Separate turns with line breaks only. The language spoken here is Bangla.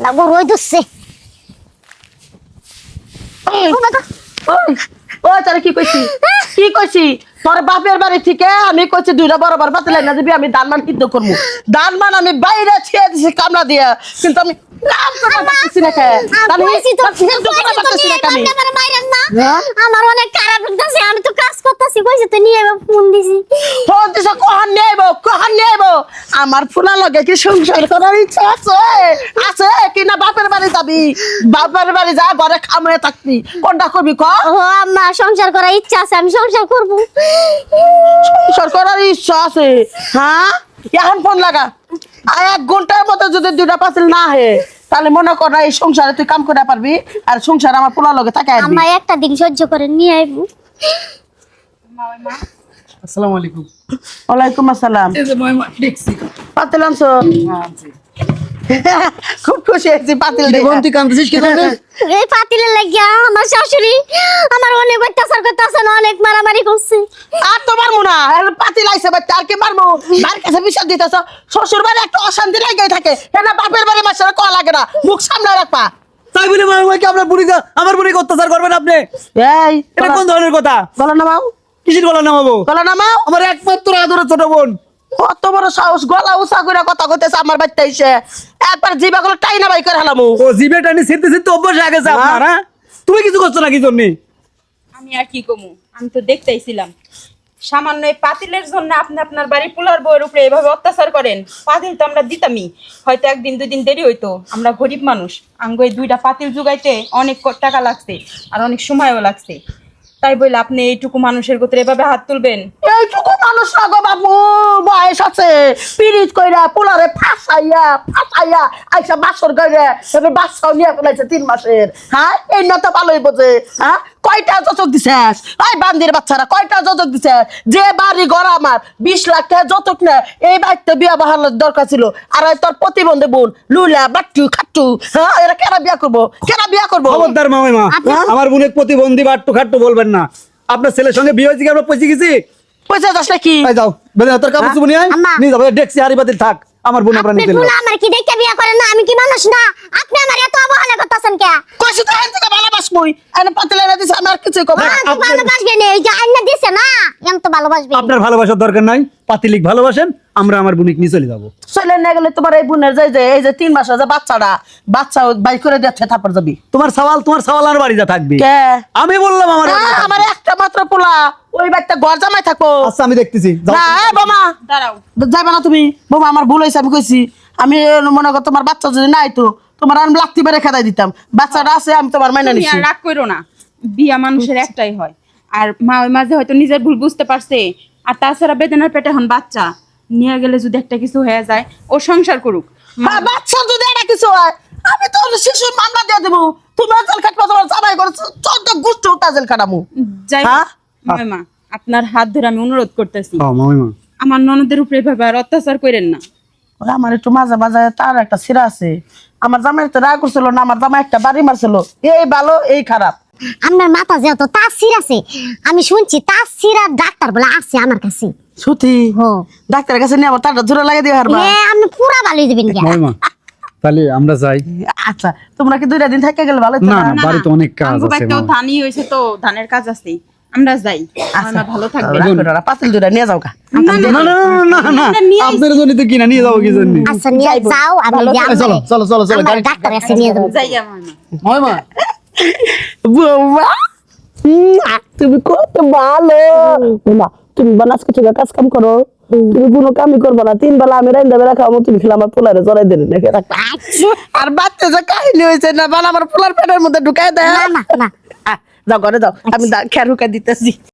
লাগবো রই দছে
ও তারে কি কইছি তোর বাপের বাড়ি থেকে আমি কইছি দুইটা বরাবর পাতিলাই না দিবি আমি দানমান কিন্তু করবো দানমান আমি বাইরে ছেড়ে দিছি কামলা দিয়া কিন্তু আমি কাম করতে পারতেছি না কে
আমার অনেক খারাপ লাগতেছে আমি তো কাজ করতেছি কইছি তো নিয়ে ফোন দিছি
ফোন দিছ কখন নেব আমার ফুলা লগে কি সংসার করার ইচ্ছা আছে কি না বাপের বাড়ি যাবি বাপের বাড়ি যা ঘরে খামে থাকবি কোনটা করবি ক
ও আম্মা সংসার করার ইচ্ছা আছে আমি সংসার করব
সংসার করার ইচ্ছা আছে হ্যাঁ এখন ফোন লাগা আর 1 ঘন্টার মধ্যে যদি দুইটা পাতিল না হে তাহলে মনে কর এই সংসারে তুই কাম করে পারবি আর সংসার আমার পোলা লগে থাকে
আম্মা একটা দিন সহ্য করে নিয়ে আইবো
আসসালামু আলাইকুম।
ওয়ালাইকুম আসসালাম
এই যে মা দেখছি
পাতিল আনছো খুব খুশি হয়েছি পাতিল দেখে
তুই কাঁদছিস কেন রে?
এই পাতিলের লাগিয়া আমার শাশুড়ি আমার অনেক অত্যাচার করতেছে অনেক মারামারি করছে
আর তোমার মুনা পাতিল আইছে বাচ্চা আর কি মারবো বাড়ির কাছে বিষয় দিতেছ শ্বশুর বাড়ি একটা অশান্তি লেগে থাকে না বাপের বাড়ি মাসের কল লাগে না মুখ সামনে রাখবা
তাই বলে মামাকে আপনার বুড়িকে আমার বুড়িকে অত্যাচার করবেন আপনি?
এই
এটা কোন ধরনের কথা?
গলা নামাও
কিসের গলা নামাবো?
গলা নামাও
আমার একমাত্র আদরের ছোট বোন।
কত বড় সাহস গলা উঁচা করে কথা কইতেছে আমার বাচ্চা এসে একবার জিবা গুলো টাইনা বাই করে হালামু
ও জিবে টানি সিদ্ধ অভ্যাস হয়ে গেছে আপনার, হ্যাঁ? তুমি কিছু করছো না কি জন্য?
আমি আর কি কমু আমি তো দেখতেইছিলাম সামান্য এই পাতিলের জন্য আপনি আপনার বাড়ি পোলার বউয়ের উপরে এভাবে অত্যাচার করেন পাতিল তো আমরা দিতামই হয়তো 1 দিন 2 দিন দেরি হইতো আমরা গরিব মানুষ আঙ্গ এই 2টা পাতিল জুগাইতে অনেক টাকা লাগছে আর অনেক সময়ও লাগছে তাই বলে আপনি এইটুকু মানুষের গোত্রে এভাবে হাত তুলবেন
এইটুকু মানুষ না গো বাবু বয়স আছে পিরিত কইরা পোলারে ফাঁসাইয়া আইসা বাসর কইরা তবে বাচ্চাও নিয়ে ফেলাইছে 3 মাসের হ্যাঁ এই না তো ভালোই বোঝে হ্যাঁ কয়টা যতক দিছিস ওই বান্দির বাচ্চারা কয়টা যতক দিছিস যে বাড়ি ঘর আমার 20 লাখ টাকা যতক না এই বাড়িতে বিয়া বাহানোর দরকার ছিল আর ওই তোর প্রতিবন্ধী বোন লুলা বাট্টু খাট্টু হ্যাঁ এরা কেনা বিয়া করবো
খবরদার মামা, আমার বোনের প্রতিবন্ধী বাট্টু খাট্টু বলবেন না। আপনার ছেলের সঙ্গে বিয়ে হয়েছে কি আমরা পৌঁছে গেছি?
পয়সা দাস নাকি
এই যাও বেদা তোর কাপড় চুপনি আয়
আম্মা।
নিয়ে যাবো ডেক্সি হাড়ি বাতিল থাক আমার বোন আমরা
আপনি
নিতে
ফুলা আমার কি দেখে বিয়া করেন না আমি কি মানুষ না আপনি আমার এত অবহেলা করতেছেন কে
কইছি তো এন থেকে ভালোবাসমুই এনে পাতলে না দিছ আমার কিছু কম
ভালোবাসবে না এই যে আইনা দিছে না এম তো ভালোবাসবে
আপনার ভালোবাসার দরকার নাই, পাতিলিক ভালোবাসেন, আমরা আমার বোনিক নিয়ে চলে যাবো।
চলে না গেলে তোমার এই বোনের যে এই যে 3 মাসের যে বাচ্চা বাই করে দিচ্ছে তারপর যাবি
তোমার সওয়াল আর বাড়ি যা থাকবে।
কে
আমি বললাম আমার বাড়ি যা থাকবে।
আমার একটা মাত্র পোলা ওই বাচ্চা ঘর জামাই থাকবো
আচ্ছা আমি দেখতেছি যাও।
না এ বোমা
দাঁড়াও
যাবে না তুমি বোমা আমার ভুল হয়েছে আমি কইছি আমি মনে কর তোমার বাচ্চা যদি নাই তো তোমার আমি লাত্তি মেরে খেদাই দিতাম বাচ্চাটা আছে আমি তোমার মাইনা
তুমি
নিছি
আর রাগ করো না বিয়া মানুষের একটাই হয় আর মা ওই মাঝে হয়তো নিজের ভুল বুঝতে পারছে আর তাছাড়া বেদনার পেটে হন বাচ্চা নিয়ে গেলে যদি একটা কিছু হয়ে যায় ও সংসার করুক
হ্যাঁ বাচ্চা যদি এটা কিছু হয় আমি তো শিশুর মামলা দিয়ে দেবো তুমি জেল কাটবো তোমার জামাই করে 14 গোষ্ঠী উঠা জেল কাটামু
যাই
হ্যাঁ?
মা আপনার হাত ধরে আমি অনুরোধ করতেছি
হ্যাঁ মামিমা
আমার ননদের উপরে এভাবে আর অত্যাচার করেন না
ওরা আমার একটু মাঝে মাঝে তার একটা সিরা আছে আমার জামাই তো রাগ করছিল না আমার জামাই একটা বাড়ি মারছিল এই ভালো এই খারাপ
আমার মাথা যেহেতু তাসির আছে আমি শুনছি তাসিরা ডাক্তার বলে আছে আমার কাছে
সুতি
হো
ডাক্তারের কাছে নিয়ে আমার তারটা জোরে লাগিয়ে দিয়ে হারবা
এ আমি পুরা ভালোই দিবেন কে
মামিমা তাহলে আমরা যাই।
আচ্ছা তোমরা কি 2 দিন থেকে গেলে ভালো হতো
না
না?
না বাড়িতে অনেক কাজ
আমগো
আছে
বাড়িতেও
মা।
ধানই হয়েছে তো ধানের কাজ আছে আমরা যাই
আচ্ছা,
ভালো থাকবে
পাতিল 2টা নিয়ে যাও কা
না না না না না
আমরা নিয়ে
আপনার জন্য তো কিনা নিয়ে যাবো কি জন্য?
আচ্ছা নিয়ে যাও আমি
চলো চলো চলো চলো গাড়ি
ডাক্তার কাছে নিয়ে যাবো
যাই আমার
মামিমা
বৌমা তুমি কত ভালো বৌমা তুমি বানাস কিছু কাজ কাম করো তুমি কোনো কামই করবো না 3 বেলা আমি রাইন্দা বেলা খাওয়াবো তুমি খেলে আমার পোলারে জড়াই দেবে নাকি আর বাচ্চা যে কাহিনী হয়েছে না বালা আমার পোলার পেটের মধ্যে ঢুকাই দেয়
না না না
যাও ঘরে যাও আমি খেয়াল ঢুকাই দিতেছি